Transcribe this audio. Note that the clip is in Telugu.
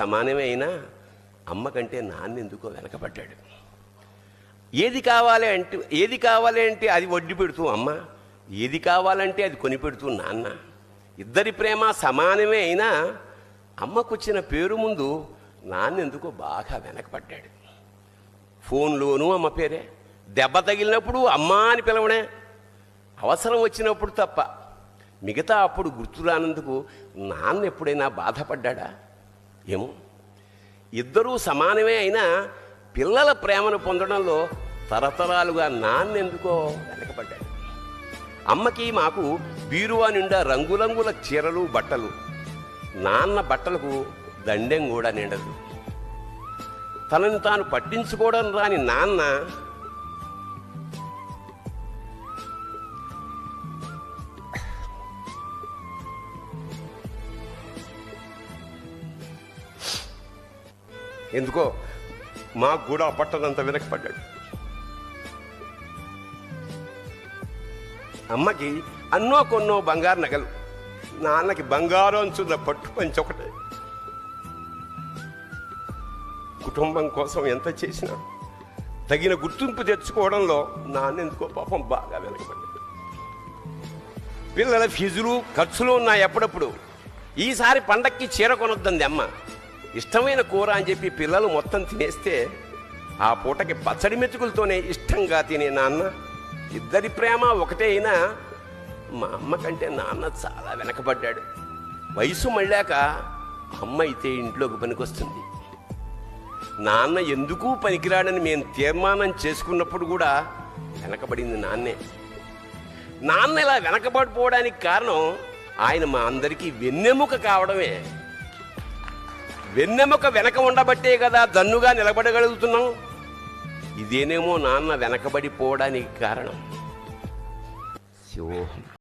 సమానమే అయినా అమ్మ కంటే నాన్న ఎందుకో వెనకబడ్డాడు. ఏది కావాలి అంటే అది వడ్డీ పెడుతూ అమ్మ, ఏది కావాలంటే అది కొని పెడుతూ నాన్న. ఇద్దరి ప్రేమ సమానమే అయినా అమ్మకొచ్చిన పేరు ముందు నాన్న ఎందుకో బాగా వెనకబడ్డాడు. ఫోన్లోనూ అమ్మ పేరే, దెబ్బ తగిలినప్పుడు అమ్మ అని పిలవడే, అవసరం వచ్చినప్పుడు తప్ప మిగతా అప్పుడు గుర్తురానందుకు నాన్న ఎప్పుడైనా బాధపడ్డా? ఏమో. ఇద్దరూ సమానమే అయినా పిల్లల ప్రేమను పొందడంలో తరతరాలుగా నాన్న ఎందుకో వెనకబడ్డాడు. అమ్మకి మాకు బీరువా నిండా రంగురంగుల చీరలు బట్టలు, నాన్న బట్టలకు దండెం కూడా నిండదు. తనని తాను పట్టించుకోవడం రాని నాన్న ఎందుకో మాకు కూడా పట్టదంత వెనకపడ్డాడు. అమ్మకి అన్నో కొన్నో బంగారు నగలు, నాన్నకి బంగారం అంచున్న పట్టు పంచి ఒకటే. కుటుంబం కోసం ఎంత చేసినా తగిన గుర్తింపు తెచ్చుకోవడంలో నాన్న ఎందుకో పాపం బాగా వెనకబడ్డాడు. పిల్లల ఫీజులు ఖర్చులు ఉన్నాయి. ఎప్పుడప్పుడు ఈసారి పండక్కి చీర కొనొద్దంది అమ్మ. ఇష్టమైన కూర అని చెప్పి పిల్లలు మొత్తం తినేస్తే ఆ పూటకి పచ్చడి మెతుకులతోనే ఇష్టంగా తినే నాన్న. ఇద్దరి ప్రేమ ఒకటే అయినా మా అమ్మ కంటే నాన్న చాలా వెనకబడ్డాడు. వయసు మళ్ళాక అమ్మ అయితే ఇంట్లోకి పనికొస్తుంది, నాన్న ఎందుకు పనికిరాడని మేము తీర్మానం చేసుకున్నప్పుడు కూడా వెనకబడింది నాన్నే. నాన్న ఇలా వెనకబడిపోవడానికి కారణం ఆయన మా అందరికీ వెన్నెముక కావడమే. వెన్నెముక వెనక ఉండబట్టే కదా దన్నుగా నిలబడగలుగుతున్నాం. ఇదేనేమో నాన్న వెనకబడిపోవడానికి కారణం. శివోహం.